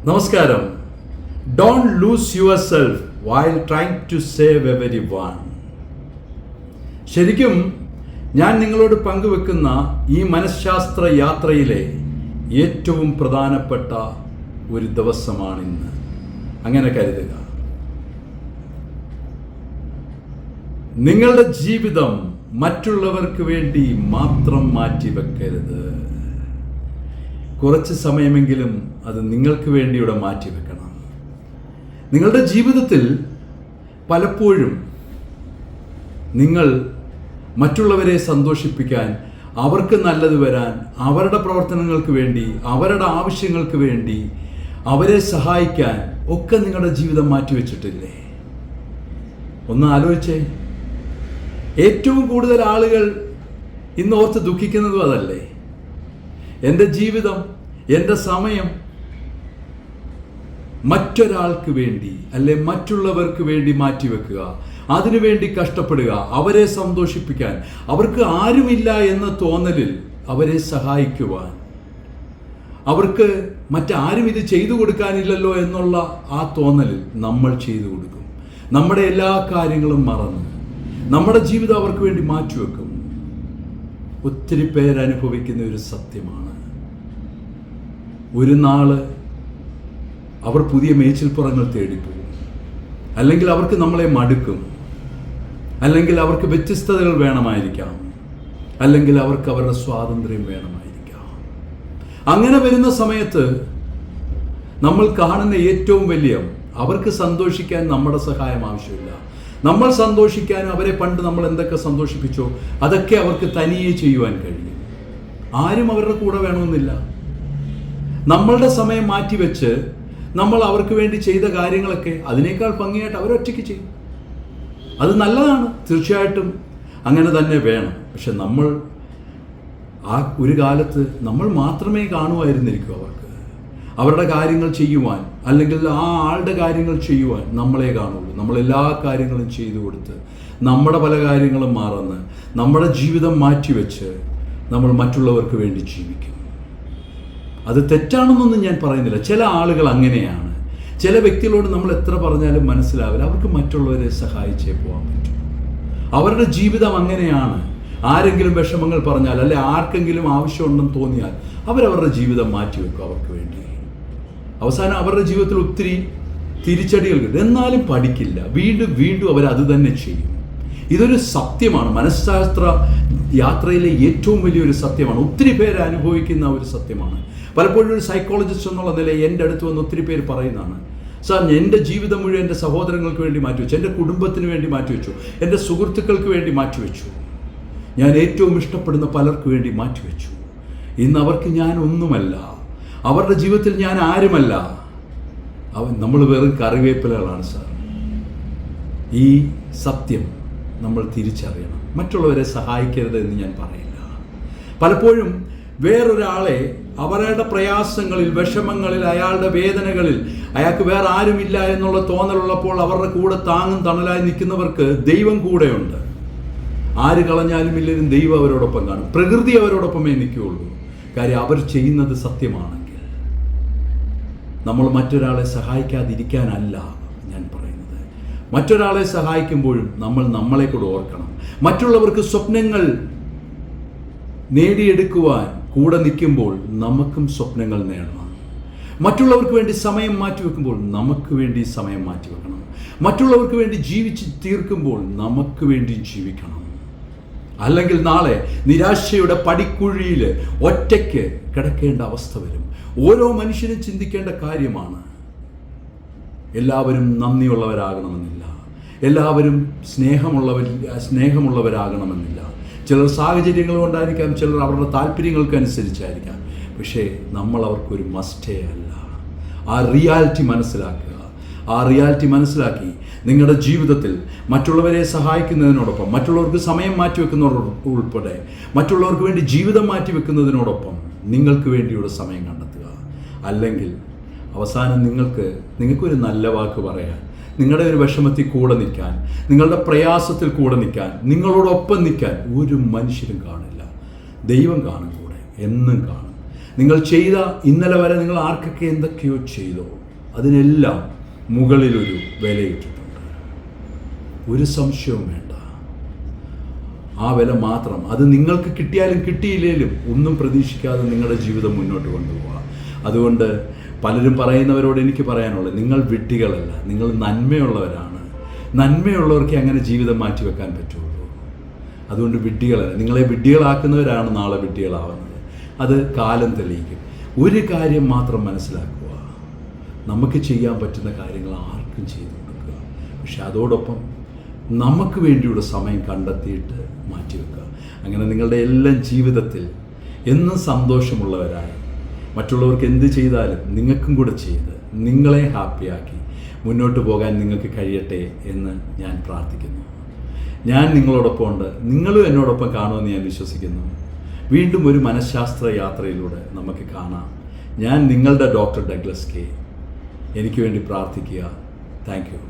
നമസ്കാരം. Don't lose yourself while trying to save everyone. ശരിക്കും ഞാൻ നിങ്ങളോട് പങ്കുവെക്കുന്ന ഈ മനഃശാസ്ത്ര യാത്രയിലെ ഏറ്റവും പ്രധാനപ്പെട്ട ഒരു ദിവസമാണിന്ന്. അങ്ങനെ കരുതുക. നിങ്ങളുടെ ജീവിതം മറ്റുള്ളവർക്ക് വേണ്ടി മാത്രം മാറ്റിവെക്കരുത്. കുറച്ച് സമയമെങ്കിലും അത് നിങ്ങൾക്ക് വേണ്ടിയുടെ മാറ്റിവെക്കണം. നിങ്ങളുടെ ജീവിതത്തിൽ പലപ്പോഴും നിങ്ങൾ മറ്റുള്ളവരെ സന്തോഷിപ്പിക്കാൻ, അവർക്ക് നല്ലത് വരാൻ, അവരുടെ പ്രവർത്തനങ്ങൾക്ക് വേണ്ടി, അവരുടെ ആവശ്യങ്ങൾക്ക് വേണ്ടി, അവരെ സഹായിക്കാൻ ഒക്കെ നിങ്ങളുടെ ജീവിതം മാറ്റിവെച്ചിട്ടില്ലേ? ഒന്ന് ആലോചിച്ചേ. ഏറ്റവും കൂടുതൽ ആളുകൾ ഇന്ന് ഓർത്ത് ദുഃഖിക്കുന്നതും അതല്ലേ? എൻ്റെ ജീവിതം, എൻ്റെ സമയം മറ്റൊരാൾക്ക് വേണ്ടി അല്ലെ മറ്റുള്ളവർക്ക് വേണ്ടി മാറ്റിവെക്കുക, അതിനുവേണ്ടി കഷ്ടപ്പെടുക, അവരെ സന്തോഷിപ്പിക്കാൻ, അവർക്ക് ആരുമില്ല എന്ന തോന്നലിൽ അവരെ സഹായിക്കുവാൻ, അവർക്ക് മറ്റാരും ഇത് ചെയ്തു കൊടുക്കാനില്ലല്ലോ എന്നുള്ള ആ തോന്നലിൽ നമ്മൾ ചെയ്തു കൊടുക്കും. നമ്മുടെ എല്ലാ കാര്യങ്ങളും മറന്ന് നമ്മുടെ ജീവിതം അവർക്ക് വേണ്ടി മാറ്റിവെക്കും. ഒത്തിരി പേരനുഭവിക്കുന്ന ഒരു സത്യമാണ്. ഒരു നാള് അവർ പുതിയ മേച്ചിൽപ്പുറങ്ങൾ തേടിപ്പോകും, അല്ലെങ്കിൽ അവർക്ക് നമ്മളെ മടുക്കും, അല്ലെങ്കിൽ അവർക്ക് വ്യത്യസ്തതകൾ വേണമായിരിക്കാം, അല്ലെങ്കിൽ അവർക്ക് അവരുടെ സ്വാതന്ത്ര്യം വേണമായിരിക്കാം. അങ്ങനെ വരുന്ന സമയത്ത് നമ്മൾ കാണുന്ന ഏറ്റവും വലിയ, അവർക്ക് സന്തോഷിക്കാൻ നമ്മുടെ സഹായം ആവശ്യമില്ല. നമ്മൾ സന്തോഷിക്കാനും അവരെ പണ്ട് നമ്മൾ എന്തൊക്കെ സന്തോഷിപ്പിച്ചോ അതൊക്കെ അവർക്ക് തനിയെ ചെയ്യുവാൻ കഴിയും. ആരും അവരുടെ കൂടെ വേണമെന്നില്ല. നമ്മളുടെ സമയം മാറ്റിവെച്ച് നമ്മൾ അവർക്ക് വേണ്ടി ചെയ്ത കാര്യങ്ങളൊക്കെ അതിനേക്കാൾ ഭംഗിയായിട്ട് അവരൊറ്റയ്ക്ക് ചെയ്യും. അത് നല്ലതാണ്, തീർച്ചയായിട്ടും അങ്ങനെ തന്നെ വേണം. പക്ഷെ നമ്മൾ ആ ഒരു കാലത്ത് നമ്മൾ മാത്രമേ കാണുമായിരുന്നിരിക്കും അവരുടെ കാര്യങ്ങൾ ചെയ്യുവാൻ, അല്ലെങ്കിൽ ആ ആളുടെ കാര്യങ്ങൾ ചെയ്യുവാൻ നമ്മളെ കാണുള്ളൂ. നമ്മളെല്ലാ കാര്യങ്ങളും ചെയ്തു കൊടുത്ത് നമ്മുടെ പല കാര്യങ്ങളും മറന്ന് നമ്മുടെ ജീവിതം മാറ്റിവെച്ച് നമ്മൾ മറ്റുള്ളവർക്ക് വേണ്ടി ജീവിക്കും. അത് തെറ്റാണെന്നൊന്നും ഞാൻ പറയുന്നില്ല. ചില ആളുകൾ അങ്ങനെയാണ്. ചില വ്യക്തികളോട് നമ്മൾ എത്ര പറഞ്ഞാലും മനസ്സിലാവില്ല. അവർക്ക് മറ്റുള്ളവരെ സഹായിച്ചേ പോകാൻ പറ്റും. അവരുടെ ജീവിതം അങ്ങനെയാണ്. ആരെങ്കിലും വിഷമങ്ങൾ പറഞ്ഞാൽ, അല്ലെ ആർക്കെങ്കിലും ആവശ്യമുണ്ടെന്ന് തോന്നിയാൽ അവരവരുടെ ജീവിതം മാറ്റിവെക്കും അവർക്ക് വേണ്ടി. അവസാനം അവരുടെ ജീവിതത്തിൽ ഒത്തിരി തിരിച്ചടികൾ കിട്ടും. എന്നാലും പഠിക്കില്ല. വീണ്ടും വീണ്ടും അവരത് തന്നെ ചെയ്യും. ഇതൊരു സത്യമാണ്. മനഃശാസ്ത്ര യാത്രയിലെ ഏറ്റവും വലിയൊരു സത്യമാണ്. ഒത്തിരി പേര് അനുഭവിക്കുന്ന ഒരു സത്യമാണ്. പലപ്പോഴും ഒരു സൈക്കോളജിസ്റ്റ് എന്നുള്ള നിലയിൽ എൻ്റെ അടുത്ത് വന്ന് ഒത്തിരി പേര് പറയുന്നതാണ്, സാർ എൻ്റെ ജീവിതം മുഴുവൻ എൻ്റെ സഹോദരങ്ങൾക്ക് വേണ്ടി മാറ്റിവെച്ചു, എൻ്റെ കുടുംബത്തിന് വേണ്ടി മാറ്റിവെച്ചു, എൻ്റെ സുഹൃത്തുക്കൾക്ക് വേണ്ടി മാറ്റിവെച്ചു, ഞാൻ ഏറ്റവും ഇഷ്ടപ്പെടുന്ന പലർക്ക് വേണ്ടി മാറ്റിവെച്ചു. ഇന്ന് അവർക്ക് ഞാൻ ഒന്നുമല്ല, അവരുടെ ജീവിതത്തിൽ ഞാൻ ആരുമല്ല. നമ്മൾ വെറും കറിവേപ്പിലകളാണ് സാർ. ഈ സത്യം നമ്മൾ തിരിച്ചറിയണം. മറ്റുള്ളവരെ സഹായിക്കരുത് എന്ന് ഞാൻ പറയില്ല. പലപ്പോഴും വേറൊരാളെ അവരുടെ പ്രയാസങ്ങളിൽ, വിഷമങ്ങളിൽ, അയാളുടെ വേദനകളിൽ അയാൾക്ക് വേറെ ആരുമില്ല എന്നുള്ള തോന്നലുള്ളപ്പോൾ അവരുടെ കൂടെ താങ്ങും തണലായി നിൽക്കുന്നവർക്ക് ദൈവം കൂടെയുണ്ട്. ആര് കളഞ്ഞാലും ഇല്ലെങ്കിലും ദൈവം അവരോടൊപ്പം കാണും. പ്രകൃതി അവരോടൊപ്പമേ നിൽക്കുകയുള്ളൂ. കാര്യം അവർ ചെയ്യുന്നത് സത്യമാണെങ്കിൽ. നമ്മൾ മറ്റൊരാളെ സഹായിക്കാതിരിക്കാനല്ല ഞാൻ പറയുന്നത്. മറ്റൊരാളെ സഹായിക്കുമ്പോഴും നമ്മൾ നമ്മളെ കൂടെ ഓർക്കണം. മറ്റുള്ളവർക്ക് സ്വപ്നങ്ങൾ നേടിയെടുക്കുവാൻ കൂടെ നിൽക്കുമ്പോൾ നമുക്കും സ്വപ്നങ്ങൾ നേടണം. മറ്റുള്ളവർക്ക് വേണ്ടി സമയം മാറ്റിവെക്കുമ്പോൾ നമുക്ക് വേണ്ടി സമയം മാറ്റിവെക്കണം. മറ്റുള്ളവർക്ക് വേണ്ടി ജീവിച്ച് തീർക്കുമ്പോൾ നമുക്ക് വേണ്ടി ജീവിക്കണം. അല്ലെങ്കിൽ നാളെ നിരാശയുടെ പടിക്കുഴിയിൽ ഒറ്റയ്ക്ക് കിടക്കേണ്ട അവസ്ഥ വരും. ഓരോ മനുഷ്യനും ചിന്തിക്കേണ്ട കാര്യമാണ്. എല്ലാവരും നന്ദിയുള്ളവരാകണമെന്നില്ല, എല്ലാവരും സ്നേഹമുള്ളവരാകണമെന്നില്ല. ചിലർ സാഹചര്യങ്ങൾ കൊണ്ടായിരിക്കാം, ചിലർ അവരുടെ താല്പര്യങ്ങൾക്കനുസരിച്ചായിരിക്കാം. പക്ഷേ നമ്മൾ അവർക്കൊരു മസ്റ്റേ അല്ല. ആ റിയാലിറ്റി മനസ്സിലാക്കുക. ആ റിയാലിറ്റി മനസ്സിലാക്കി നിങ്ങളുടെ ജീവിതത്തിൽ മറ്റുള്ളവരെ സഹായിക്കുന്നതിനോടൊപ്പം, മറ്റുള്ളവർക്ക് സമയം മാറ്റിവെക്കുന്നവർ ഉൾപ്പെടെ മറ്റുള്ളവർക്ക് വേണ്ടി ജീവിതം മാറ്റിവെക്കുന്നതിനോടൊപ്പം നിങ്ങൾക്ക് വേണ്ടിയുള്ള സമയം കണ്ടെത്തുക. അല്ലെങ്കിൽ അവസാനം നിങ്ങൾക്കൊരു നല്ല വാക്ക് പറയാൻ, നിങ്ങളുടെ ഒരു വിഷമത്തിൽ കൂടെ നിൽക്കാൻ, നിങ്ങളുടെ പ്രയാസത്തിൽ കൂടെ നിൽക്കാൻ, നിങ്ങളോടൊപ്പം നിൽക്കാൻ ഒരു മനുഷ്യരും കാണില്ല. ദൈവം കാണും കൂടെ, എന്നും കാണും. നിങ്ങൾ ചെയ്ത ഇന്നലെ വരെ നിങ്ങൾ ആർക്കൊക്കെ എന്തൊക്കെയോ ചെയ്തോ അതിനെല്ലാം മുകളിലൊരു വിലയിട്ടിട്ടുണ്ട്. ഒരു സംശയവും വേണ്ട. ആ വില മാത്രം, അത് നിങ്ങൾക്ക് കിട്ടിയാലും കിട്ടിയില്ലേലും ഒന്നും പ്രതീക്ഷിക്കാതെ നിങ്ങളുടെ ജീവിതം മുന്നോട്ട് കൊണ്ടുപോകുക. അതുകൊണ്ട് പലരും പറയുന്നവരോട് എനിക്ക് പറയാനുള്ളത്, നിങ്ങൾ വിഡ്ഢികളല്ല, നിങ്ങൾ നന്മയുള്ളവരാണ്. നന്മയുള്ളവർക്ക് അങ്ങനെ ജീവിതം മാറ്റിവെക്കാൻ പറ്റുള്ളൂ. അതുകൊണ്ട് വിഡ്ഢികളല്ല. നിങ്ങളെ വിഡ്ഢികളാക്കുന്നവരാണ് നാളെ വിഡ്ഢികളാവുന്നത്. അത് കാലം തെളിയിക്കും. ഒരു കാര്യം മാത്രം മനസ്സിലാക്കുക, നമുക്ക് ചെയ്യാൻ പറ്റുന്ന കാര്യങ്ങൾ ആർക്കും ചെയ്തു കൊടുക്കുക. പക്ഷെ അതോടൊപ്പം നമുക്ക് വേണ്ടിയുള്ള സമയം കണ്ടെത്തിയിട്ട് മാറ്റിവെക്കുക. അങ്ങനെ നിങ്ങളുടെ എല്ലാം ജീവിതത്തിൽ എന്നും സന്തോഷമുള്ളവരായി, മറ്റുള്ളവർക്ക് എന്ത് ചെയ്താലും നിങ്ങൾക്കും കൂടെ ചെയ്ത് നിങ്ങളെ ഹാപ്പിയാക്കി മുന്നോട്ട് പോകാൻ നിങ്ങൾക്ക് കഴിയട്ടെ എന്ന് ഞാൻ പ്രാർത്ഥിക്കുന്നു. ഞാൻ നിങ്ങളോടൊപ്പം ഉണ്ട്, നിങ്ങളും എന്നോടൊപ്പം കാണുമെന്ന് ഞാൻ വിശ്വസിക്കുന്നു. വീണ്ടും ഒരു മനഃശാസ്ത്ര യാത്രയിലൂടെ നമുക്ക് കാണാം. ഞാൻ നിങ്ങളുടെ ഡോക്ടർ ഡഗ്ലസ് കെ. എനിക്ക് വേണ്ടി പ്രാർത്ഥിക്കുക. Thank you.